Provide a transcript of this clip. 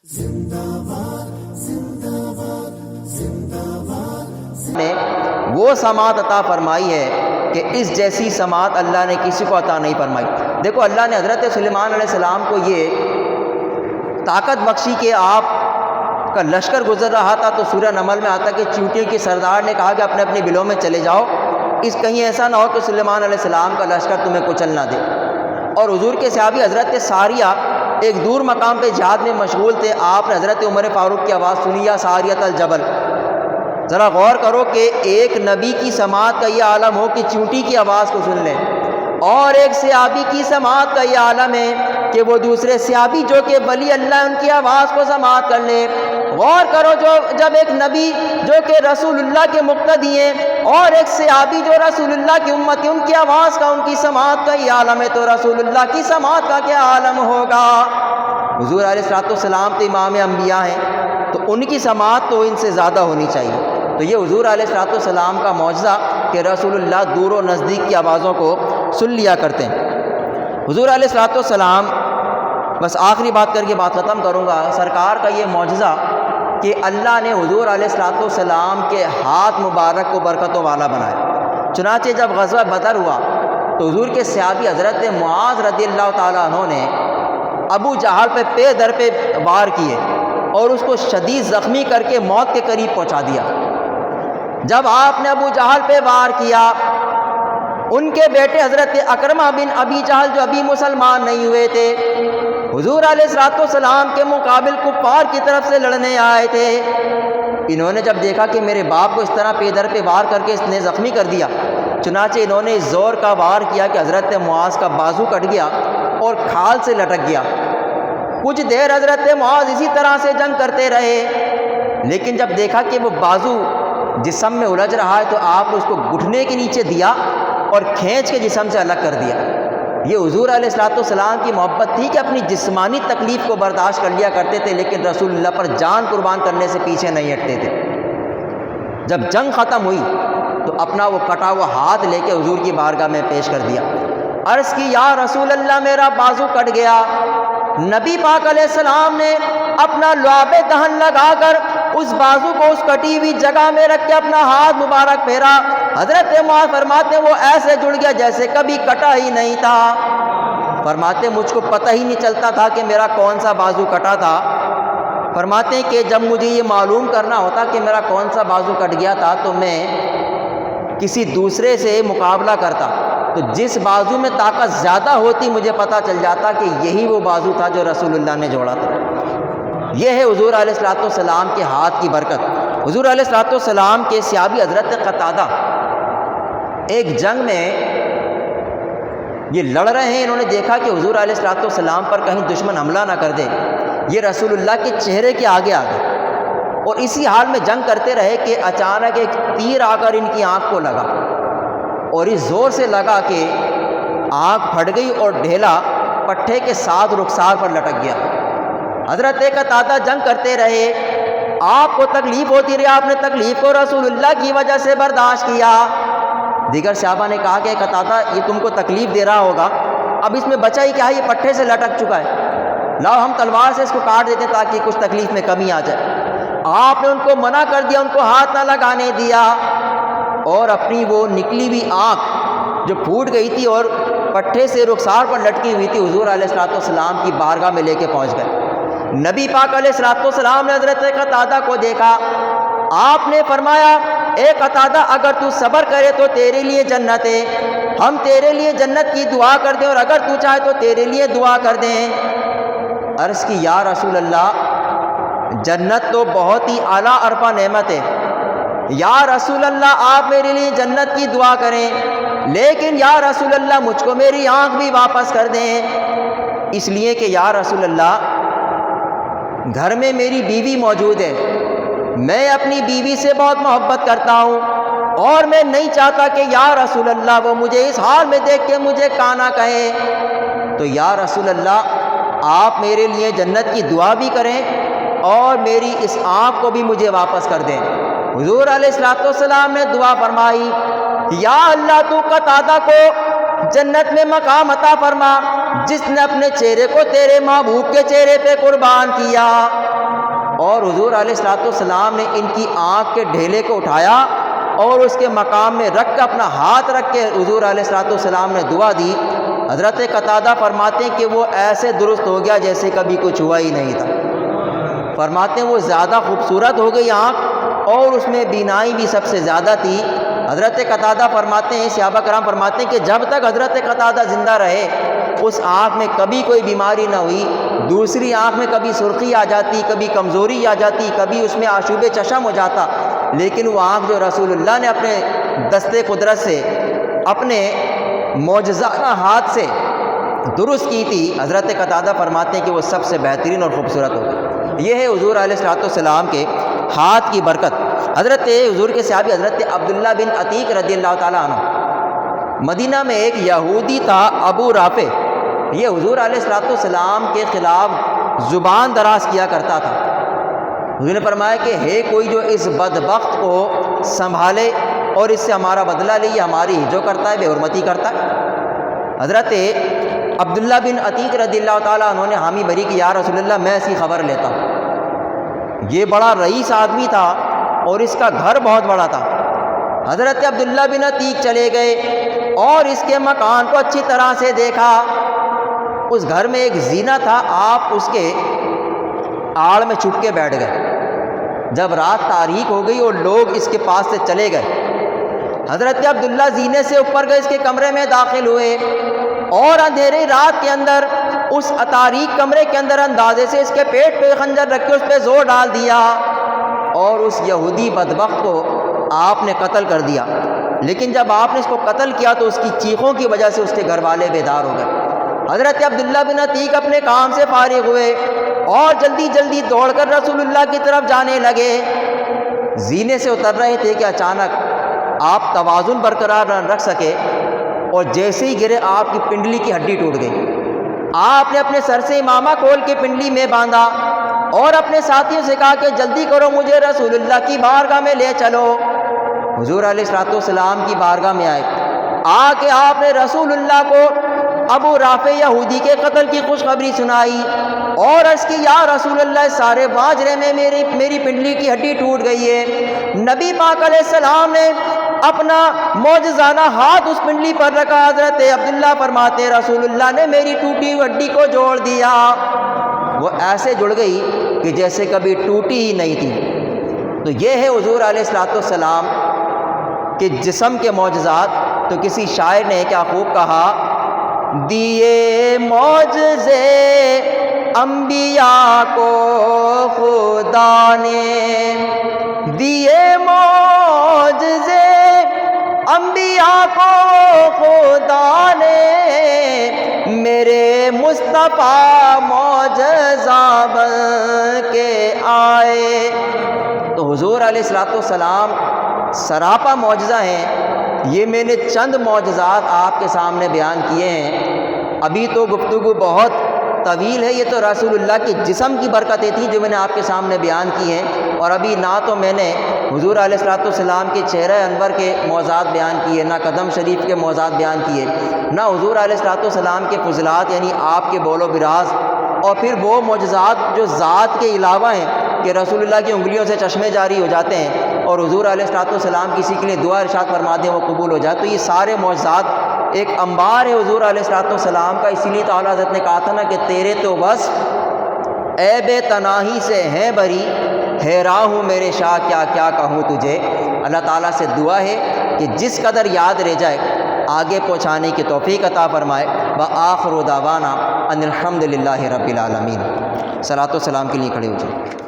نے وہ سماعت عطا فرمائی ہے کہ اس جیسی سماعت اللہ نے کسی کو عطا نہیں فرمائی۔ دیکھو اللہ نے حضرت سلیمان علیہ السلام کو یہ طاقت بخشی کہ آپ کا لشکر گزر رہا تھا تو سورہ نمل میں آتا کہ چیونٹیوں کی سردار نے کہا کہ اپنے اپنے بلوں میں چلے جاؤ، اس کہیں ایسا نہ ہو کہ سلیمان علیہ السلام کا لشکر تمہیں کچل نہ دے۔ اور حضور کے صحابی حضرت ساریہ ایک دور مقام پہ جہاد میں مشغول تھے، آپ نے حضرت عمر فاروق کی آواز سنی، یا ساریۃ الجبل۔ ذرا غور کرو کہ ایک نبی کی سماعت کا یہ عالم ہو کہ چیونٹی کی آواز کو سن لیں، اور ایک صحابی کی سماعت کا یہ عالم ہے کہ وہ دوسرے صحابی جو کہ ولی اللہ ان کی آواز کو سماعت کر لے۔ غور کرو جب ایک نبی جو کہ رسول اللہ کے مقتدی ہیں اور ایک صحابی جو رسول اللہ کی امت ہے، ان کی آواز کا، ان کی سماعت کا یہ عالم ہے، تو رسول اللہ کی سماعت کا کیا عالم ہوگا؟ حضور علیہ الصلوۃ والسلام تو امام انبیاء ہیں، تو ان کی سماعت تو ان سے زیادہ ہونی چاہیے۔ تو یہ حضور علیہ الصلوۃ والسلام کا معجزہ کہ رسول اللہ دور و نزدیک کی آوازوں کو سن لیا کرتے ہیں۔ حضور علیہ الصلوۃ والسلام، بس آخری بات کر کے بات ختم کروں گا، سرکار کا یہ معجزہ کہ اللہ نے حضور علیہ الصلوۃ والسلام کے ہاتھ مبارک کو برکتوں والا بنایا۔ چنانچہ جب غزوہ بدر ہوا تو حضور کے صحابی حضرت معاذ رضی اللہ تعالیٰ عنہ نے ابو جہل پہ پے در پہ وار کیے اور اس کو شدید زخمی کر کے موت کے قریب پہنچا دیا۔ جب آپ نے ابو جہل پہ وار کیا، ان کے بیٹے حضرت اکرمہ بن ابی جہل جو ابھی مسلمان نہیں ہوئے تھے، حضور علیہ الصلوۃ والسلام کے مقابل کفار کی طرف سے لڑنے آئے تھے۔ انہوں نے جب دیکھا کہ میرے باپ کو اس طرح پے در پہ وار کر کے اس نے زخمی کر دیا، چنانچہ انہوں نے زور کا وار کیا کہ حضرت معاذ کا بازو کٹ گیا اور کھال سے لٹک گیا۔ کچھ دیر حضرت معاذ اسی طرح سے جنگ کرتے رہے، لیکن جب دیکھا کہ وہ بازو جسم میں الجھ رہا ہے تو آپ نے اس کو گھٹنے کے نیچے دیا اور کھینچ کے جسم سے الگ کر دیا۔ یہ حضور علیہ الصلوۃ والسلام کی محبت تھی کہ اپنی جسمانی تکلیف کو برداشت کر لیا کرتے تھے، لیکن رسول اللہ پر جان قربان کرنے سے پیچھے نہیں ہٹتے تھے۔ جب جنگ ختم ہوئی تو اپنا وہ کٹا ہوا ہاتھ لے کے حضور کی بارگاہ میں پیش کر دیا، عرض کی یا رسول اللہ میرا بازو کٹ گیا۔ نبی پاک علیہ السلام نے اپنا لعاب دہن لگا کر اس بازو کو اس کٹی ہوئی جگہ میں رکھ کے اپنا ہاتھ مبارک پھیرا۔ حضرت معاذ فرماتے وہ ایسے جڑ گیا جیسے کبھی کٹا ہی نہیں تھا۔ فرماتے مجھ کو پتہ ہی نہیں چلتا تھا کہ میرا کون سا بازو کٹا تھا۔ فرماتے کہ جب مجھے یہ معلوم کرنا ہوتا کہ میرا کون سا بازو کٹ گیا تھا تو میں کسی دوسرے سے مقابلہ کرتا، تو جس بازو میں طاقت زیادہ ہوتی مجھے پتہ چل جاتا کہ یہی وہ بازو تھا جو رسول اللہ نے جوڑا تھا۔ یہ ہے حضور علیہ الصلوۃ والسلام کے ہاتھ کی برکت۔ حضور علیہ الصلوۃ والسلام کے صحابی حضرت قتادہ ایک جنگ میں یہ لڑ رہے ہیں، انہوں نے دیکھا کہ حضور علیہ الصلوۃ والسلام پر کہیں دشمن حملہ نہ کر دے، یہ رسول اللہ کے چہرے کے آگے آ گئے اور اسی حال میں جنگ کرتے رہے کہ اچانک ایک تیر آ کر ان کی آنکھ کو لگا اور اس زور سے لگا کہ آنکھ پھٹ گئی اور ڈھیلا پٹھے کے ساتھ رخسار پر لٹک گیا۔ حضرت قتادہ جنگ کرتے رہے، آپ کو تکلیف ہوتی رہی، آپ نے تکلیف کو رسول اللہ کی وجہ سے برداشت کیا۔ دیگر صحابہ نے کہا کہ قتادہ یہ تم کو تکلیف دے رہا ہوگا، اب اس میں بچا ہی کیا ہے، یہ پٹھے سے لٹک چکا ہے، لاؤ ہم تلوار سے اس کو کاٹ دیتے تاکہ کچھ تکلیف میں کمی آ جائے۔ آپ نے ان کو منع کر دیا، ان کو ہاتھ نہ لگانے دیا، اور اپنی وہ نکلی ہوئی آنکھ جو پھوٹ گئی تھی اور پٹھے سے رخسار پر لٹکی ہوئی تھی حضور علیہ الصلوۃ والسلام کی بارگاہ میں لے کے پہنچ گئے۔ نبی پاک علیہ الصلوۃ والسلام نے حضرت قتادہ کو دیکھا، آپ نے فرمایا اے قتادہ اگر تو صبر کرے تو تیرے لیے جنت ہے، ہم تیرے لیے جنت کی دعا کر دیں اور اگر تو چاہے تو تیرے لیے دعا کر دیں۔ عرض کی یا رسول اللہ جنت تو بہت ہی اعلیٰ عرفہ نعمت ہے، یا رسول اللہ آپ میرے لیے جنت کی دعا کریں، لیکن یا رسول اللہ مجھ کو میری آنکھ بھی واپس کر دیں، اس لیے کہ یا رسول اللہ گھر میں میری بیوی موجود ہے، میں اپنی بیوی سے بہت محبت کرتا ہوں اور میں نہیں چاہتا کہ یا رسول اللہ وہ مجھے اس حال میں دیکھ کے مجھے کانا کہے، تو یا رسول اللہ آپ میرے لیے جنت کی دعا بھی کریں اور میری اس آنکھ کو بھی مجھے واپس کر دیں۔ حضور علیہ الصلوۃ والسلام نے دعا فرمائی یا اللہ تو قتادہ کو جنت میں مقام عطا فرما جس نے اپنے چہرے کو تیرے محبوب کے چہرے پہ قربان کیا۔ اور حضور علیہ الصلوۃ والسلام نے ان کی آنکھ کے ڈھیلے کو اٹھایا اور اس کے مقام میں رکھ کے اپنا ہاتھ رکھ کے حضور علیہ الصلوۃ والسلام نے دعا دی۔ حضرت قتادہ فرماتے ہیں کہ وہ ایسے درست ہو گیا جیسے کبھی کچھ ہوا ہی نہیں تھا۔ فرماتے ہیں وہ زیادہ خوبصورت ہو گئی آنکھ اور اس میں بینائی بھی سب سے زیادہ تھی۔ حضرت قتادہ فرماتے ہیں، صحابہ کرام فرماتے ہیں کہ جب تک حضرت قتادہ زندہ رہے اس آنکھ میں کبھی کوئی بیماری نہ ہوئی، دوسری آنکھ میں کبھی سرخی آ جاتی، کبھی کمزوری آ جاتی، کبھی اس میں آشوب چشم ہو جاتا، لیکن وہ آنکھ جو رسول اللہ نے اپنے دستے قدرت سے اپنے معجزانہ ہاتھ سے درست کی تھی، حضرت قتادہ فرماتے ہیں کہ وہ سب سے بہترین اور خوبصورت ہو گئی۔ یہ ہے حضور علیہ الصلوۃ والسلام کے ہاتھ کی برکت۔ حضرت حضور کے صحابی حضرت عبداللہ بن عتیق رضی اللہ تعالیٰ عنہ، مدینہ میں ایک یہودی تھا ابو رافع، یہ حضور علیہ الصلوۃ والسلام کے خلاف زبان دراز کیا کرتا تھا۔ حضور نے فرمایا کہ ہے کوئی جو اس بدبخت کو سنبھالے اور اس سے ہمارا بدلہ لے، یہ ہماری ہجو کرتا ہے، بے حرمتی کرتا ہے۔ حضرت عبداللہ بن عتیق رضی اللہ تعالیٰ عنہ نے حامی بری کی، یا رسول اللہ میں ایسی خبر لیتا ہوں۔ یہ بڑا رئیس آدمی تھا اور اس کا گھر بہت بڑا تھا۔ حضرت عبداللہ بن عتیق چلے گئے اور اس کے مکان کو اچھی طرح سے دیکھا۔ اس گھر میں ایک زینہ تھا، آپ اس کے آڑ میں چھپ کے بیٹھ گئے۔ جب رات تاریک ہو گئی اور لوگ اس کے پاس سے چلے گئے، حضرت عبداللہ زینے سے اوپر گئے، اس کے کمرے میں داخل ہوئے اور اندھیری رات کے اندر اس تاریک کمرے کے اندر اندازے سے اس کے پیٹ پہ خنجر رکھ کے اس پہ زور ڈال دیا اور اس یہودی بدبخت کو آپ نے قتل کر دیا۔ لیکن جب آپ نے اس کو قتل کیا تو اس کی چیخوں کی وجہ سے اس کے گھر والے بیدار ہو گئے۔ حضرت عبداللہ بن عتیق اپنے کام سے فارغ ہوئے اور جلدی جلدی دوڑ کر رسول اللہ کی طرف جانے لگے۔ زینے سے اتر رہے تھے کہ اچانک آپ توازن برقرار نہ رکھ سکے اور جیسے ہی گرے آپ کی پنڈلی کی ہڈی ٹوٹ گئی۔ آپ نے اپنے سر سے امامہ کھول کے پنڈلی میں باندھا اور اپنے ساتھیوں سے کہا کہ جلدی کرو، مجھے رسول اللہ کی بارگاہ میں لے چلو۔ حضور علیہ الصلوۃ والسلام کی بارگاہ میں آئے، آ کے آپ نے رسول اللہ کو ابو رافع یہودی کے قتل کی خوشخبری سنائی اور عرض کی، یا رسول اللہ سارے باجرے میں میری پنڈلی کی ہڈی ٹوٹ گئی ہے۔ نبی پاک علیہ السلام نے اپنا معجزانہ ہاتھ اس پنڈلی پر رکھا۔ حضرت عبداللہ فرماتے رسول اللہ نے میری ٹوٹی ہوئی ہڈی کو جوڑ دیا، وہ ایسے جڑ گئی کہ جیسے کبھی ٹوٹی ہی نہیں تھی۔ تو یہ ہے حضور علیہ الصلوۃ والسلام کے جسم کے معجزات۔ تو کسی شاعر نے کیا خوب کہا، دیے معجزے انبیاء کو خدا نے، دیے معجزے انبیاء کو خدا نے، میرے مصطفیٰ معجزہ بن کے آئے۔ تو حضور علیہ الصلوۃ والسلام سراپا معجزہ ہیں۔ یہ میں نے چند معجزات آپ کے سامنے بیان کیے ہیں، ابھی تو گفتگو بہت طویل ہے۔ یہ تو رسول اللہ کے جسم کی برکتیں تھیں جو میں نے آپ کے سامنے بیان کی ہیں، اور ابھی نہ تو میں نے حضور علیہ الصلوۃ والسلام کے چہرہ انور کے معجزات بیان کیے، نہ قدم شریف کے معجزات بیان کیے، نہ حضور علیہ الصلوۃ والسلام کے فضلات یعنی آپ کے بول و براز، اور پھر وہ معجزات جو ذات کے علاوہ ہیں کہ رسول اللہ کی انگلیوں سے چشمے جاری ہو جاتے ہیں اور حضور علیہ الصلوۃ والسلام کسی کے لیے دعا ارشاد فرما دیں وہ قبول ہو جائے۔ تو یہ سارے معجزات ایک انبار ہے حضور علیہ الصلوۃ والسلام کا۔ اسی لیے تعالیٰ حضرت نے کہا تھا نا کہ تیرے تو بس عیب تناہی سے ہیں بری، حیراں ہوں میرے شاہ کیا کیا کہوں تجھے۔ اللہ تعالیٰ سے دعا ہے کہ جس قدر یاد رہ جائے آگے پہنچانے کی توفیق عطا فرمائے۔ وآخر دعوانا ان الحمد للہ رب العالمین۔ صلاۃ و سلام کے لیے کھڑے ہو جائیں۔